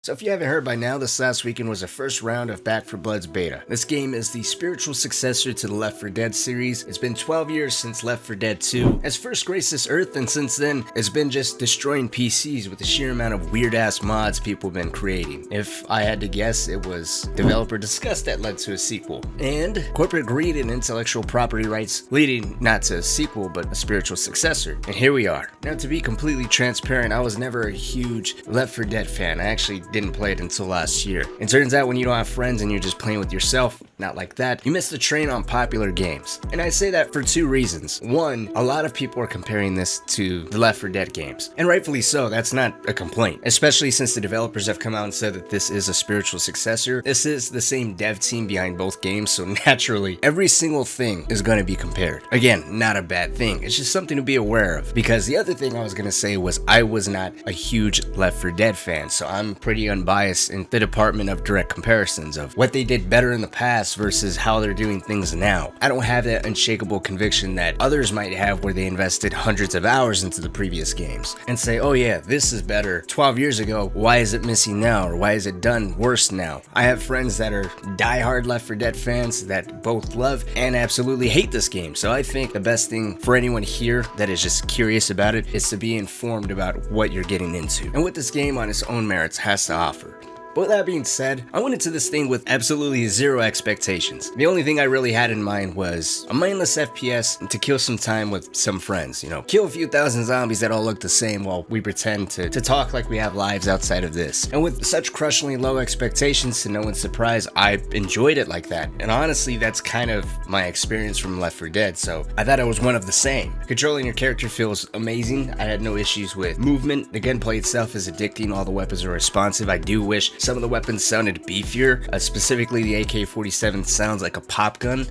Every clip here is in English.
So if you haven't heard by now, this last weekend was the first round of Back 4 Blood's beta. This game is the spiritual successor to the Left 4 Dead series. It's been 12 years since Left 4 Dead 2 has first graced this earth, and since then, it's been just destroying PCs with the sheer amount of weird-ass mods people have been creating. If I had to guess, it was developer disgust that led to a sequel, and corporate greed and intellectual property rights leading not to a sequel, but a spiritual successor. And here we are. Now, to be completely transparent, I was never a huge Left 4 Dead fan. I actually didn't play it until last year. It turns out when you don't have friends and you're just playing with yourself, not like that, you miss the train on popular games. And I say that for two reasons. One, a lot of people are comparing this to the Left 4 Dead games. And rightfully so, that's not a complaint. Especially since the developers have come out and said that this is a spiritual successor. This is the same dev team behind both games, so naturally, every single thing is going to be compared. Again, not a bad thing. It's just something to be aware of. Because the other thing I was going to say was I was not a huge Left 4 Dead fan, so I'm pretty unbiased in the department of direct comparisons of what they did better in the past versus how they're doing things now. I don't have that unshakable conviction that others might have where they invested hundreds of hours into the previous games and say, oh yeah, this is better 12 years ago, why is it missing now, or why is it done worse now? I have friends that are diehard Left 4 Dead fans that both love and absolutely hate this game, so I think the best thing for anyone here that is just curious about it is to be informed about what you're getting into and what this game on its own merits has to offer. But with that being said, I went into this thing with absolutely zero expectations. The only thing I really had in mind was a mindless FPS to kill some time with some friends, kill a few thousand zombies that all look the same while we pretend to talk like we have lives outside of this. And with such crushingly low expectations, to no one's surprise, I enjoyed it like that. And honestly, that's kind of my experience from Left 4 Dead, so I thought I was one of the same. Controlling your character feels amazing. I had no issues with movement. The gunplay itself is addicting. All the weapons are responsive. I do wish some of the weapons sounded beefier, specifically the AK-47 sounds like a pop gun.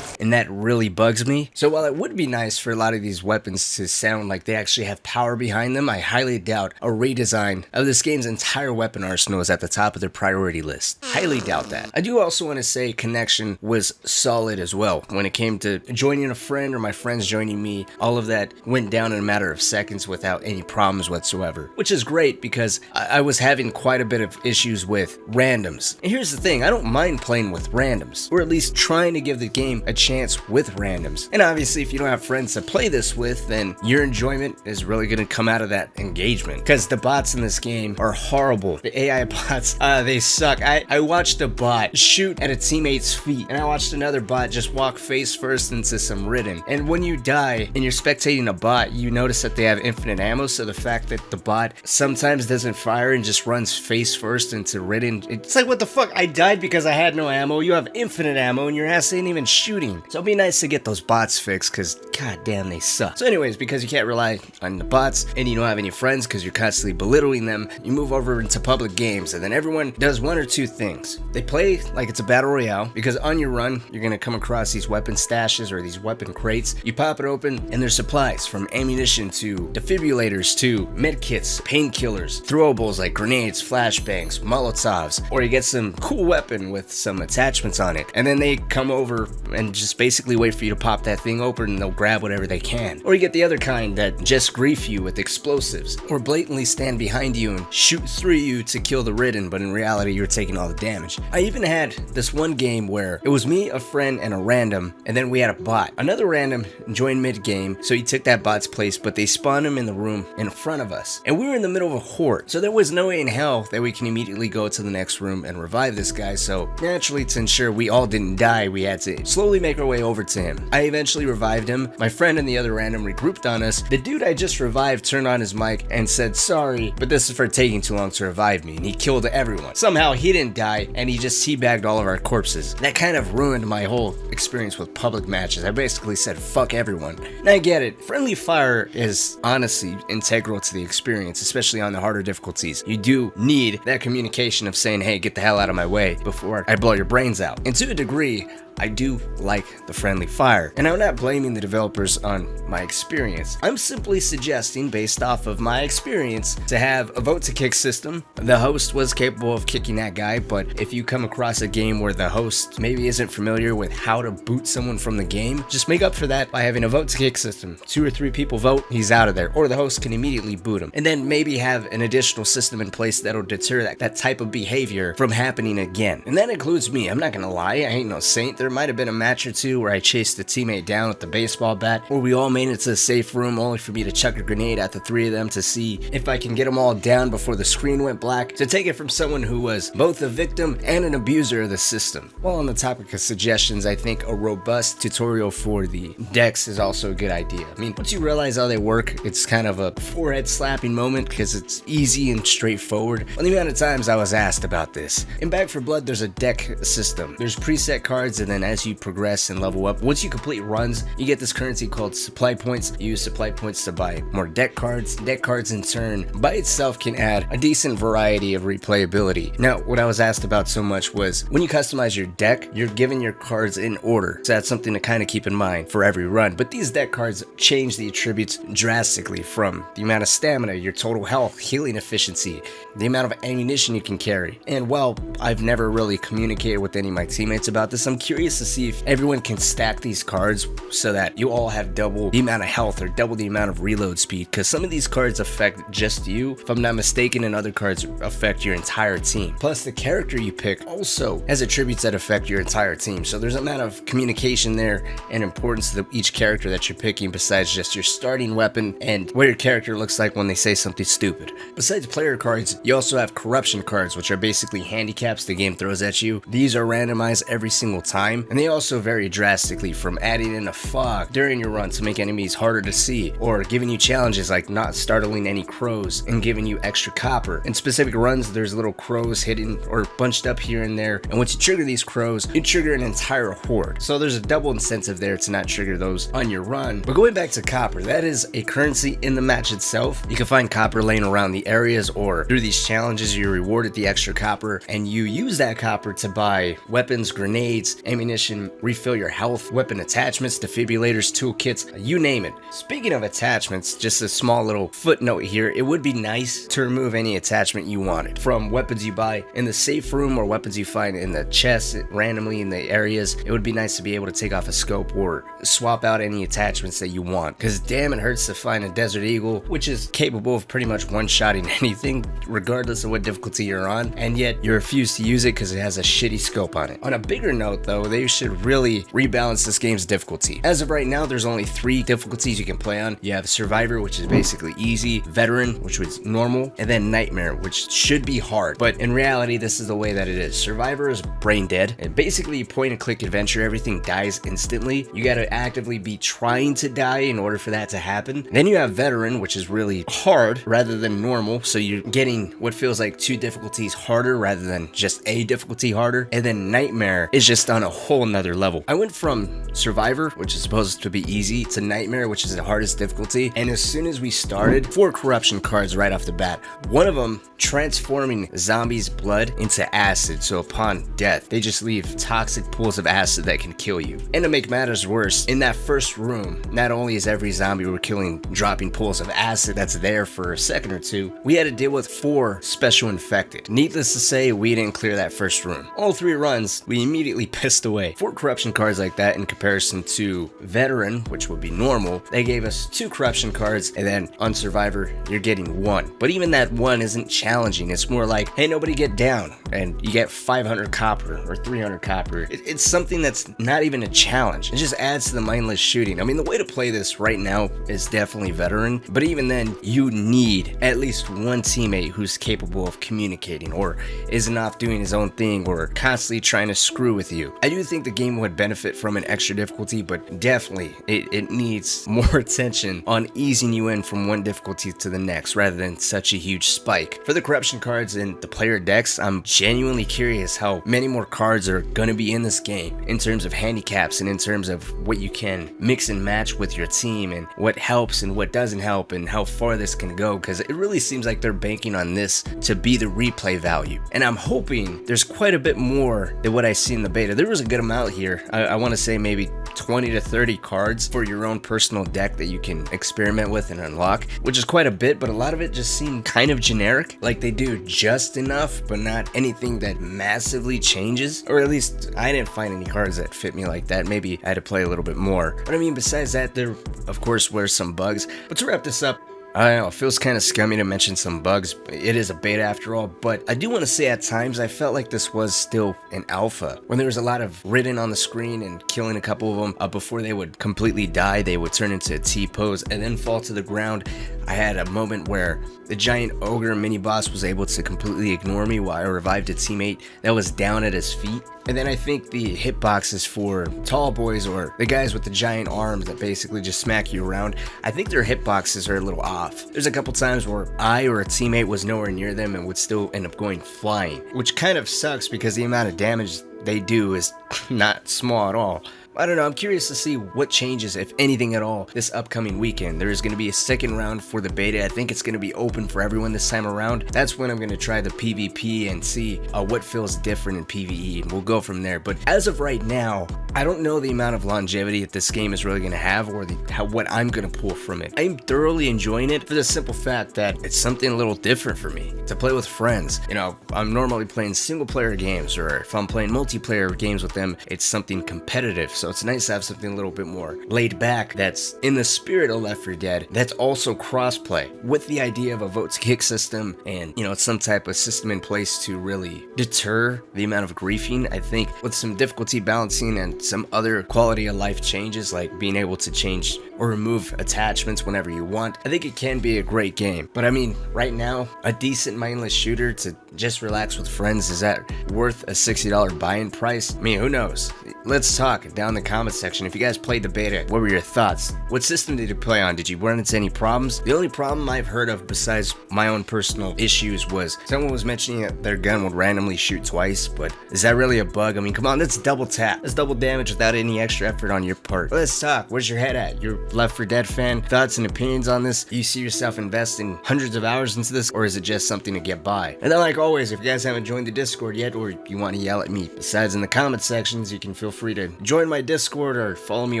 And that really bugs me. So while it would be nice for a lot of these weapons to sound like they actually have power behind them, I highly doubt a redesign of this game's entire weapon arsenal is at the top of their priority list. Highly doubt that. I do also want to say connection was solid as well. When it came to joining a friend or my friends joining me, all of that went down in a matter of seconds without any problems whatsoever, which is great because I was having quite a bit of issues with randoms. And here's the thing, I don't mind playing with randoms, or at least trying to give the game a chance with randoms. And obviously, if you don't have friends to play this with, then your enjoyment is really going to come out of that engagement. Because the bots in this game are horrible. The AI bots, they suck. I watched a bot shoot at a teammate's feet, and I watched another bot just walk face first into some Ridden. And when you die and you're spectating a bot, you notice that they have infinite ammo, so the fact that the bot sometimes doesn't fire and just runs face first into Ridden, it's like, what the fuck? I died because I had no ammo. You have infinite ammo and your ass ain't even shooting. So it'd be nice to get those bots fixed, because goddamn they suck. So anyways, because you can't rely on the bots and you don't have any friends because you're constantly belittling them, you move over into public games, and then everyone does one or two things. They play like it's a battle royale, because on your run you're gonna come across these weapon stashes or these weapon crates. You pop it open and there's supplies from ammunition to defibrillators to medkits, painkillers, throwables like grenades, flashbangs, molotovs, or you get some cool weapon with some attachments on it, and then they come over and just basically wait for you to pop that thing open and they'll grab whatever they can. Or you get the other kind that just grief you with explosives, or blatantly stand behind you and shoot through you to kill the Ridden, but in reality you're taking all the damage. I even had this one game where it was me, a friend, and a random, and then we had a bot. Another random joined mid-game, so he took that bot's place, but they spawned him in the room in front of us. And we were in the middle of a horde, so there was no way in hell that we can immediately go to the next room and revive this guy, so naturally, to ensure we all didn't die, we had to slowly make our way over to him. I eventually revived him. My friend and the other random regrouped on us. The dude I just revived turned on his mic and said, sorry, but this is for taking too long to revive me, and he killed everyone. Somehow he didn't die, and he just teabagged all of our corpses. That kind of ruined my whole experience with public matches. I basically said, fuck everyone. And I get it. Friendly fire is honestly integral to the experience, especially on the harder difficulties. You do need that communication of saying, hey, get the hell out of my way before I blow your brains out. And to a degree, I do like the friendly fire. And I'm not blaming the developers on my experience. I'm simply suggesting, based off of my experience, to have a vote to kick system. The host was capable of kicking that guy, but if you come across a game where the host maybe isn't familiar with how to boot someone from the game, just make up for that by having a vote to kick system. 2 or 3 people vote, he's out of there, or the host can immediately boot him. And then maybe have an additional system in place that'll deter that type of behavior from happening again. And that includes me. I'm not gonna lie, I ain't no saint. There might have been a match or two where I chased a teammate down with the baseball bat, or we all made it to the safe room only for me to chuck a grenade at the 3 of them to see if I can get them all down before the screen went black. To take it from someone who was both a victim and an abuser of the system. While on the topic of suggestions, I think a robust tutorial for the decks is also a good idea. I mean, once you realize how they work, it's kind of a forehead slapping moment because it's easy and straightforward. On the amount of times I was asked about this. In Back 4 Blood, there's a deck system. There's preset cards, and then as you progress and level up, once you complete runs, you get this currency called supply points. You use supply points to buy more deck cards. Deck cards in turn by itself can add a decent variety of replayability. Now, what I was asked about so much was when you customize your deck, you're giving your cards in order. So that's something to kind of keep in mind for every run. But these deck cards change the attributes drastically, from the amount of stamina, your total health, healing efficiency, the amount of ammunition you can carry. And while I've never really communicated with any of my teammates about this, I'm curious to see if everyone can stack these cards so that you all have double the amount of health or double the amount of reload speed, because some of these cards affect just you, if I'm not mistaken, and other cards affect your entire team. Plus, the character you pick also has attributes that affect your entire team, so there's an amount of communication there and importance to each character that you're picking besides just your starting weapon and what your character looks like when they say something stupid. Besides player cards, you also have corruption cards, which are basically handicaps the game throws at you. These are randomized every single time, and they also vary drastically, from adding in a fog during your run to make enemies harder to see, or giving you challenges like not startling any crows and giving you extra copper. In specific runs, there's little crows hidden or bunched up here and there, and once you trigger these crows, you trigger an entire horde. So there's a double incentive there to not trigger those on your run. But going back to copper, that is a currency in the match itself. You can find copper laying around the areas, or through these challenges you're rewarded the extra copper, and you use that copper to buy weapons, grenades, ammunition, refill your health, weapon attachments, defibrillators, toolkits, you name it. Speaking of attachments, just a small little footnote here, it would be nice to remove any attachment you wanted from weapons you buy in the safe room or weapons you find in the chest randomly in the areas. It would be nice to be able to take off a scope or swap out any attachments that you want, because damn, it hurts to find a Desert Eagle which is capable of pretty much one-shotting anything regardless of what difficulty you're on, and yet you refuse to use it because it has a shitty scope on it. On a bigger note though, they should really rebalance this game's difficulty. As of right now, there's only 3 difficulties you can play on. You have Survivor, which is basically easy, Veteran, which was normal, and then Nightmare, which should be hard, but in reality this is the way that it is. Survivor is brain dead, and basically you point and click adventure, everything dies instantly. You gotta actively be trying to die in order for that to happen. Then you have Veteran, which is really hard rather than normal, so you're getting what feels like 2 difficulties harder rather than just a difficulty harder. And then Nightmare is just on a whole nother level. I went from Survivor, which is supposed to be easy, to Nightmare, which is the hardest difficulty, and as soon as we started, 4 corruption cards right off the bat. One of them transforming zombies' blood into acid, so upon death they just leave toxic pools of acid that can kill you. And to make matters worse, in that first room, not only is every zombie we're killing dropping pools of acid that's there for a second or two, we had to deal with 4 special infected. Needless to say, we didn't clear that first room. All 3 runs we immediately pissed away. 4 corruption cards like that in comparison to Veteran, which would be normal, they gave us 2 corruption cards, and then on Survivor you're getting 1. But even that 1 isn't challenging. It's more like, hey, nobody get down, and you get 500 copper or 300 copper. It's something that's not even a challenge. It just adds to the mindless shooting. I mean, the way to play this right now is definitely Veteran, but even then you need at least one teammate who's capable of communicating or isn't off doing his own thing or constantly trying to screw with you. I do think the game would benefit from an extra difficulty, but definitely it needs more attention on easing you in from one difficulty to the next rather than such a huge spike. For the corruption cards and the player decks, I'm genuinely curious how many more cards are going to be in this game in terms of handicaps and in terms of what you can mix and match with your team and what helps and what doesn't help and how far this can go, because it really seems like they're banking on this to be the replay value. And I'm hoping there's quite a bit more than what I see in the beta. There was a good amount here. I want to say maybe 20 to 30 cards for your own personal deck that you can experiment with and unlock, which is quite a bit, but a lot of it just seemed kind of generic. Like they do just enough, but not anything that massively changes. Or at least I didn't find any cards that fit me like that. Maybe I had to play a little bit more. But I mean, besides that, there of course were some bugs. But to wrap this up, I don't know, it feels kind of scummy to mention some bugs. It is a beta after all, but I do want to say at times I felt like this was still an alpha. When there was a lot of written on the screen and killing a couple of them before they would completely die, they would turn into a T-pose and then fall to the ground. I had a moment where the giant ogre mini boss was able to completely ignore me while I revived a teammate that was down at his feet. And then I think the hitboxes for tall boys, or the guys with the giant arms that basically just smack you around, I think their hitboxes are a little off. There's a couple times where I or a teammate was nowhere near them and would still end up going flying, which kind of sucks because the amount of damage they do is not small at all. I don't know, I'm curious to see what changes, if anything at all, this upcoming weekend. There is going to be a second round for the beta. I think it's going to be open for everyone this time around. That's when I'm going to try the PvP and see what feels different in PvE, and we'll go from there. But as of right now, I don't know the amount of longevity that this game is really going to have, or what I'm going to pull from it. I'm thoroughly enjoying it for the simple fact that it's something a little different for me to play with friends. You know, I'm normally playing single player games, or if I'm playing multiplayer games with them, it's something competitive. So it's nice to have something a little bit more laid back that's in the spirit of Left 4 Dead, that's also crossplay, with the idea of a vote to kick system and, you know, some type of system in place to really deter the amount of griefing. I think with some difficulty balancing and some other quality of life changes, like being able to change or remove attachments whenever you want, I think it can be a great game. But I mean, right now, a decent mindless shooter to just relax with friends, is that worth a $60 buy-in price? I mean, who knows? Let's talk down in the comment section. If you guys played the beta, what were your thoughts? What system did you play on? Did you run into any problems? The only problem I've heard of besides my own personal issues was someone was mentioning that their gun would randomly shoot twice, but is that really a bug? I mean, come on, that's double tap. That's double damage without any extra effort on your part. Let's talk. Where's your head at? You're a Left 4 Dead fan? Thoughts and opinions on this? Do you see yourself investing hundreds of hours into this, or is it just something to get by? And then, like always, if you guys haven't joined the Discord yet, or you want to yell at me, besides in the comment sections, you can feel free to join my Discord or follow me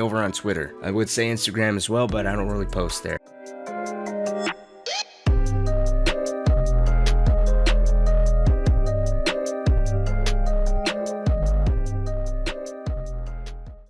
over on Twitter. I would say Instagram as well, but I don't really post there.